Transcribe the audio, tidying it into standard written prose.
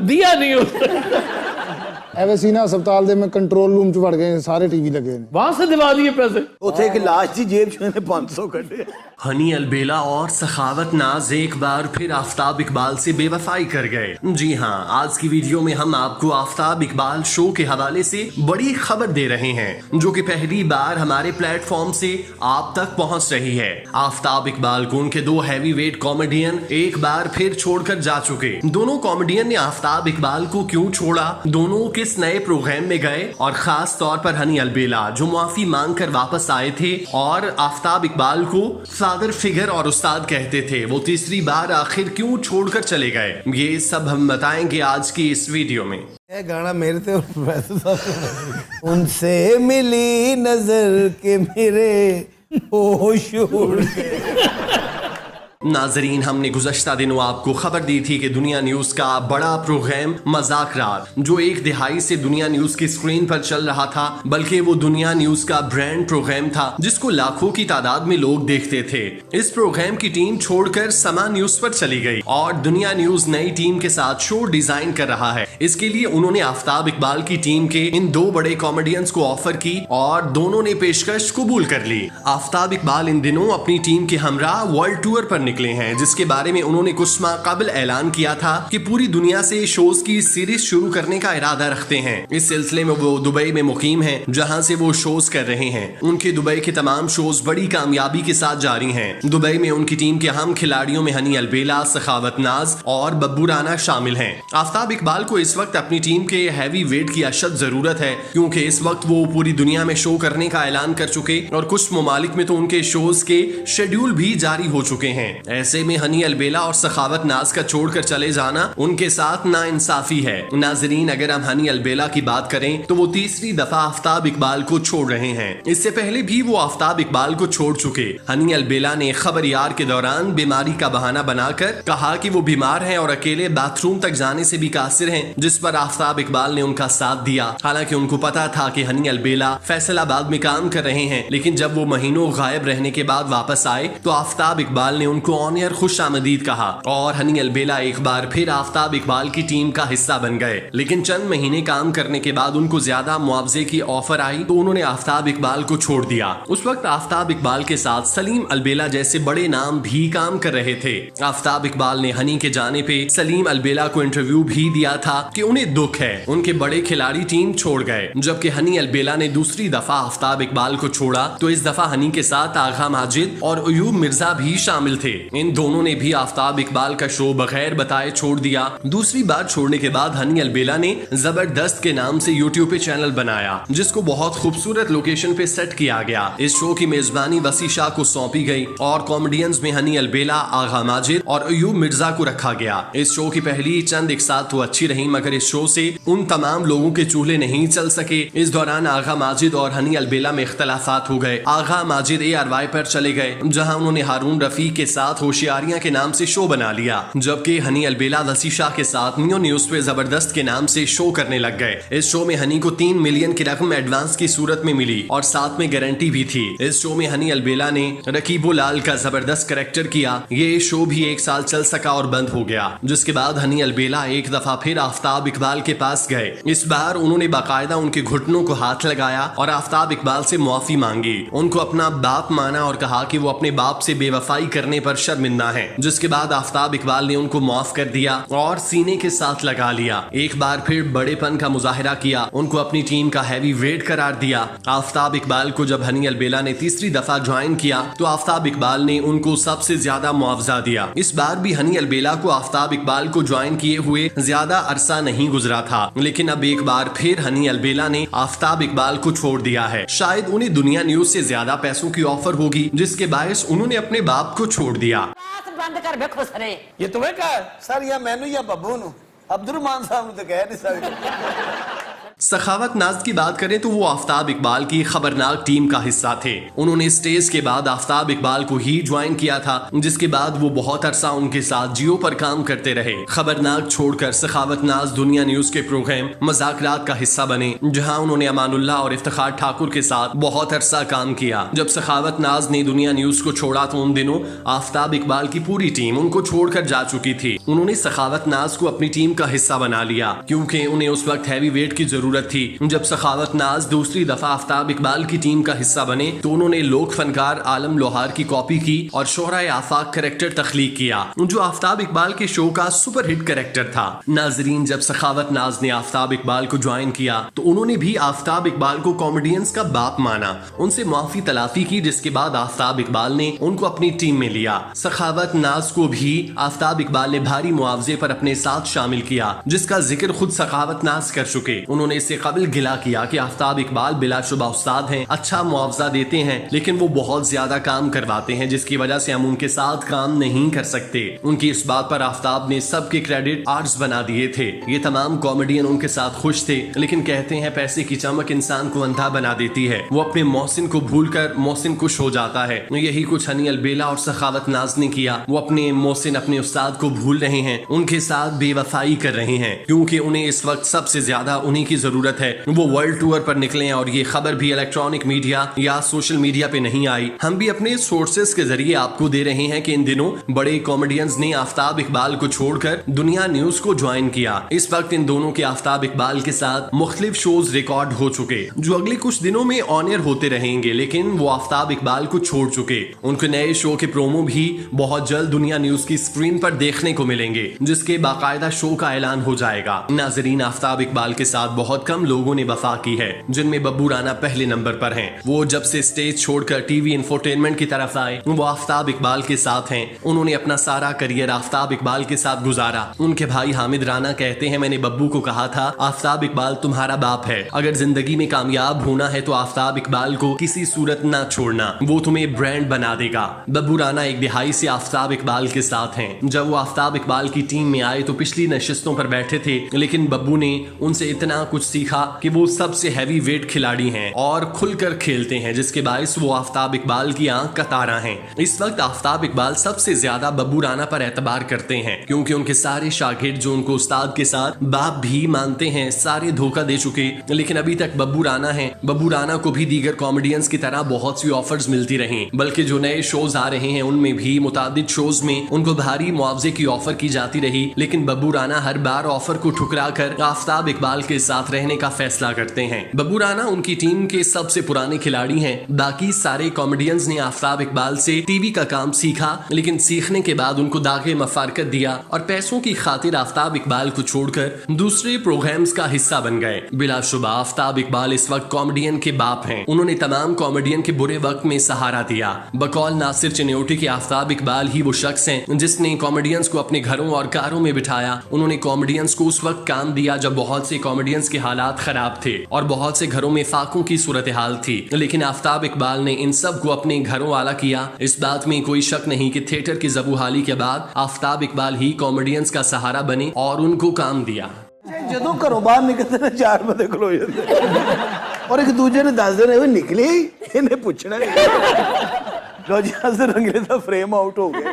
दिया नहीं होता। एवेसीना अस्पताल दे में कंट्रोल रूम च वड़ गए, सारे टीवी लगे ने, वहां से दिवा दिए पैसे। उथे एक लाश दी जेब च 500 कटे। हनी अलबेला और सखावत नाज एक बार फिर आफ्ताब इकबाल से बेवफाई कर गए। जी हाँ, आज की वीडियो में हम आपको आफ्ताब इकबाल शो के हवाले से बड़ी खबर दे रहे हैं, जो कि पहली बार हमारे प्लेटफॉर्म से आप तक पहुंच रही है। आफ्ताब इकबाल को उनके 2 हैवी वेट कॉमेडियन एक बार फिर छोड़कर जा चुके। दोनों कॉमेडियन ने आफ्ताब इकबाल को क्यों छोड़ा, दोनों किस नए प्रोग्राम में गए, और खास तौर पर हनी अलबेला जो माफी मांग कर वापस आए थे और आफ्ताब इकबाल को फादर फिगर और उस्ताद कहते थे, वो तीसरी बार आखिर क्यों छोड़कर चले गए, ये सब हम बताएंगे आज की इस वीडियो में। ये गाना मेरे तो उनसे मिली नजर के मेरे होश उड़ गए। नाजरीन, हमने गुज़श्ता दिनों आपको खबर दी थी कि दुनिया न्यूज का बड़ा प्रोग्राम मजाक रात, जो एक दिहाई से दुनिया न्यूज की स्क्रीन पर चल रहा था, बल्कि वो दुनिया न्यूज का ब्रांड प्रोग्राम था जिसको लाखों की तादाद में लोग देखते थे। इस प्रोग्राम की टीम छोड़कर समा न्यूज पर चली गई और दुनिया न्यूज नई टीम के साथ शो डिजाइन कर रहा है। इसके लिए उन्होंने आफ्ताब इकबाल की टीम के इन 2 बड़े कॉमेडियंस को ऑफर की और दोनों ने पेशकश कबूल कर ली। आफ्ताब इकबाल इन दिनों अपनी टीम के हमरा वर्ल्ड टूर पर निकले हैं, जिसके बारे में उन्होंने कुछ माह कबल ऐलान किया था कि पूरी दुनिया से शोज की सीरीज शुरू करने का इरादा रखते हैं। इस सिलसिले में वो दुबई में मुकीम हैं, जहां से वो शोज कर रहे हैं। उनके दुबई के तमाम शोज बड़ी कामयाबी के साथ जारी हैं। दुबई में उनकी टीम के अहम खिलाड़ियों में हनी अलबेला, सखावत नाज और बब्बू राना शामिल हैं। आफ्ताब इकबाल को इस वक्त अपनी टीम के हैवी वेट की अशद जरूरत है, क्योंकि इस वक्त वो पूरी दुनिया में शो करने का ऐलान कर चुके और कुछ ममालिक में तो उनके शोज के शेड्यूल भी जारी हो चुके हैं। ऐसे में हनी अलबेला और सखावत नाज का छोड़कर चले जाना उनके साथ नाइंसाफी है। नाजरीन, अगर हम हनी अलबेला की बात करें तो वो तीसरी दफा आफ्ताब इकबाल को छोड़ रहे हैं। इससे पहले भी वो आफ्ताब इकबाल को छोड़ चुके। हनी अलबेला ने खबरयार के दौरान बीमारी का बहाना बनाकर कहा कि वो बीमार हैं और अकेले बाथरूम तक जाने से भी कासिर हैं, जिस पर आफ्ताब इकबाल ने उनका साथ दिया। हालांकि उनको पता था कि हनी अलबेला फैसलाबाद में काम कर रहे हैं, लेकिन जब वो महीनों गायब रहने के बाद वापस आए तो आफ्ताब इकबाल ने उनको ऑनियर खुशामदीद कहा और हनी अलबेला एक बार फिर आफ्ताब इकबाल की टीम का हिस्सा बन गए। लेकिन चंद महीने काम करने के बाद उनको ज्यादा मुआवजे की ऑफर आई तो उन्होंने आफ्ताब इकबाल को छोड़ दिया। उस वक्त आफ्ताब इकबाल के साथ सलीम अलबेला जैसे बड़े नाम भी काम कर रहे थे। आफ्ताब इकबाल ने हनी के जाने पे सलीम अलबेला को इंटरव्यू भी दिया था कि उन्हें दुख है, उनके बड़े खिलाड़ी टीम छोड़ गए। जबकि हनी अलबेला ने दूसरी दफा आफ्ताब इकबाल को छोड़ा तो इस दफा हनी के साथ आगा माजिद और अयूब मिर्जा भी शामिल थे। इन दोनों ने भी आफ्ताब इकबाल का शो बगैर बताए छोड़ दिया। दूसरी बार छोड़ने के बाद हनी अलबेला ने जबरदस्त के नाम से यूट्यूब पे चैनल बनाया, जिसको बहुत खूबसूरत लोकेशन पे सेट किया गया। इस शो की मेजबानी वसी शाह को सौंपी गई और कॉमेडियंस में हनी अलबेला, आगा माजिद और अयूब मिर्जा को रखा गया। इस शो की पहली चंद एक साथ तो अच्छी रही, मगर इस शो से उन तमाम लोगों के चूल्हे नहीं चल सके। इस दौरान आगा माजिद और हनी अलबेला में इख्तलाफात हो गए। आगा माजिद ARY पर चले गए, जहाँ उन्होंने हारून रफीक के साथ होशियारियां के नाम से शो बना लिया, जबकि हनी अलबेला वसी शाह के साथ नियो न्यूज पे जबरदस्त के नाम से शो करने लग गए। इस शो में हनी को 3 मिलियन की रकम एडवांस की सूरत में मिली और साथ में गारंटी भी थी। इस शो में हनी अलबेला ने रकीबो लाल का जबरदस्त कैरेक्टर किया। ये शो भी 1 साल चल सका और बंद हो गया, जिसके बाद हनी अलबेला एक दफा फिर आफ्ताब इकबाल के पास गए। इस बार उन्होंने बाकायदा उनके घुटनों को हाथ लगाया और आफ्ताब इकबाल से मुआफी मांगी, उनको अपना बाप माना और कहा कि वो अपने बाप से बेवफाई करने पर शर्मिंदा है। जिसके बाद आफ्ताब इकबाल ने उनको माफ कर दिया और सीने के साथ लगा लिया। एक बार फिर बड़ेपन का मुजाहिरा किया, उनको अपनी टीम का हैवी वेट करार दिया। आफ्ताब इकबाल को जब हनी अलबेला ने तीसरी दफा ज्वाइन किया तो आफ्ताब इकबाल ने उनको सबसे ज्यादा मुआवजा दिया। इस बार भी हनी अलबेला को आफ्ताब इकबाल को ज्वाइन किए हुए ज्यादा अरसा नहीं गुजरा था, लेकिन अब एक बार फिर हनी अलबेला ने आफ्ताब इकबाल को छोड़ दिया है। शायद उन्हें दुनिया न्यूज से ज्यादा पैसों की ऑफर होगी, जिसके बायस उन्होंने अपने बाप को छोड़ दिया। बंद कर बेखो सरे ये तुम्हें कहा सर या मैनू या बब्बू नु अब्दुल रहमान साहब ने तो कह नहीं सकते। सखावत नाज की बात करें तो वो आफ्ताब इकबाल की खबरनाक टीम का हिस्सा थे। उन्होंने स्टेज के बाद आफ्ताब इकबाल को ही ज्वाइन किया था, जिसके बाद वो बहुत अरसा उनके साथ जियो पर काम करते रहे। खबरनाक छोड़कर सखावत नाज दुनिया न्यूज के प्रोग्राम मजाकरात का हिस्सा बने, जहां उन्होंने अमानुल्लाह और इफ्तिखार ठाकुर के साथ बहुत अरसा काम किया। जब सखावत नाज ने दुनिया न्यूज को छोड़ा तो उन दिनों आफ्ताब इकबाल की पूरी टीम उनको छोड़कर जा चुकी थी। उन्होंने सखावत नाज को अपनी टीम का हिस्सा बना लिया, क्योंकि उन्हें उस वक्त हैवी वेट की जरूरत थी। जब सखावत नाज दूसरी दफा आफ्ताब इकबाल की टीम का हिस्सा बने तो उन्होंने लोक फनकार आलम लोहार की कॉपी की और शोहरा आफाक कैरेक्टर तख्लीक किया, जो आफ्ताब इकबाल के शो का सुपर हिट कैरेक्टर था। नाजरीन, जब सखावत नाज ने आफ्ताब इकबाल को ज्वाइन किया तो उन्होंने भी आफ्ताब इकबाल को कॉमेडियंस का बाप माना, उनसे माफी तलाफी की, जिसके बाद आफ्ताब इकबाल ने उनको अपनी टीम में लिया। सखावत नाज को भी आफ्ताब इकबाल ने भारी मुआवजे पर अपने साथ शामिल किया, जिसका जिक्र खुद सखावत नाज कर चुके। उन्होंने इससे कबल गिला किया कि आफ्ताब इकबाल बिलाशुबा उस्ताद हैं, अच्छा मुआवजा देते हैं, लेकिन वो बहुत ज्यादा काम करवाते हैं, जिसकी वजह से हम उनके साथ काम नहीं कर सकते। उनकी इस बात पर आफ्ताब ने सबके क्रेडिट आर्ट्स बना दिए थे। ये तमाम कॉमेडियन उनके साथ खुश थे, लेकिन कहते हैं पैसे की चमक इंसान को अंधा बना देती है। वो अपने मोहसिन को भूलकर मोहसिन खुश हो जाता है। यही कुछ हनी अलबेला और सखावत नाज ने किया। वो अपने मोहसिन अपने उस्ताद को भूल रहे हैं, उनके साथ बेवफाई कर रहे हैं, क्योंकि उन्हें इस वक्त सबसे ज्यादा उन्हीं की जरूरत है। वो वर्ल्ड टूर पर निकले और ये खबर भी इलेक्ट्रॉनिक मीडिया या सोशल मीडिया पे नहीं आई। हम भी अपने सोर्सेस के जरिए आपको दे रहे हैं कि इन दिनों बड़े कॉमेडियंस ने आफ्ताब इकबाल को छोड़कर दुनिया न्यूज को ज्वाइन किया। इस वक्त इन दोनों के आफ्ताब इकबाल के साथ मुख्तलिफ शोज रिकॉर्ड हो चुके, जो अगले कुछ दिनों में ऑन एयर होते रहेंगे, लेकिन वो आफ्ताब इकबाल को छोड़ चुके। उनके नए शो के प्रोमो भी बहुत जल्द दुनिया न्यूज की स्क्रीन पर देखने को मिलेंगे, जिसके बाकायदा शो का ऐलान हो जाएगा। नाजरीन, आफ्ताब इकबाल के साथ बहुत कम लोगों ने वफा की है, जिनमें बब्बू राना पहले नंबर पर हैं। वो जब से स्टेज छोड़कर टीवी इंफोटेनमेंट की तरफ आए, वो आफ्ताब इकबाल के साथ हैं। उन्होंने अपना सारा करियर आफ्ताब इकबाल के साथ गुजारा। उनके भाई हामिद राना कहते हैं, मैंने बब्बू को कहा था आफ्ताब इकबाल तुम्हारा बाप है, अगर जिंदगी में कामयाब होना है तो आफ्ताब इकबाल को किसी सूरत ना छोड़ना, वो तुम्हें ब्रांड बना देगा। बब्बू राना एक दिहाई से आफ्ताब इकबाल के साथ हैं। जब वो आफ्ताब इकबाल की टीम में आए तो पिछली नशिस्तों पर बैठे थे, लेकिन बब्बू ने उनसे इतना कुछ सीखा कि वो सबसे हैवी वेट खिलाड़ी हैं और खुलकर खेलते हैं, जिसके बायस वो आफ्ताब इकबाल की आंख का तारा हैं। इस वक्त आफ्ताब इकबाल सबसे ज्यादा बब्बू राना पर एतबार करते हैं, क्योंकि उनके सारे शागिर्द जो उनको उस्ताद के साथ बाप भी मानते हैं, सारे धोखा दे चुके, लेकिन अभी तक बब्बू राना हैं। बब्बू राना को भी दीगर कॉमेडियंस की तरह बहुत सी ऑफर्स मिलती रही, बल्कि जो नए शोज आ रहे हैं उनमें भी मुतादिद शोज में उनको भारी मुआवजे की ऑफर की जाती रही, लेकिन बब्बू राना हर बार ऑफर को ठुकरा कर आफ्ताब इकबाल के साथ रहने का फैसला करते हैं। बब्बू राना उनकी टीम के सबसे पुराने खिलाड़ी हैं। बाकी सारे कॉमेडियंस ने आफ्ताब इकबाल से टीवी का काम सीखा, लेकिन सीखने के बाद उनको दागे मफारकत दिया और पैसों की खातिर आफ्ताब इकबाल को छोड़कर दूसरे प्रोग्राम्स का हिस्सा बन गए। बिलाशुबा आफ्ताब इकबाल इस वक्त कॉमेडियन के बाप हैं। उन्होंने तमाम कॉमेडियन के बुरे वक्त में सहारा दिया। बकौल नासिर चिन्योटी के आफ्ताब इकबाल ही वो शख्स हैं जिसने कॉमेडियंस को अपने घरों और कारों में बिठाया। उन्होंने कॉमेडियंस को उस वक्त काम दिया जब बहुत से कॉमेडियंस के हालात खराब थे और बहुत से घरों में फाकों की सूरत हाल थी, लेकिन आफ्ताब इकबाल ने इन सब को अपने घरों वाला किया। इस बात में कोई शक नहीं कि थिएटर की जबूहाली के बाद आफ्ताब इकबाल ही कॉमेडियंस का सहारा बने और उनको काम दिया। ਜਦੋਂ ਘਰੋਂ ਬਾਹਰ ਨਿਕਲਦੇ ਨੇ ਚਾਰ ਬੰਦੇ ਖਲੋ ਜਾਂਦੇ ਔਰ ਇੱਕ ਦੂਜੇ ਨੇ ਦੱਸ ਦੇਣਾ, ਇਹ ਨਿਕਲੇ ਇਹਨੇ ਪੁੱਛਣਾ ਲੋ ਜੀ, ਅੱਜ ਰੰਗਲੇ ਦਾ ਫਰੇਮ ਆਊਟ ਹੋ ਗਿਆ।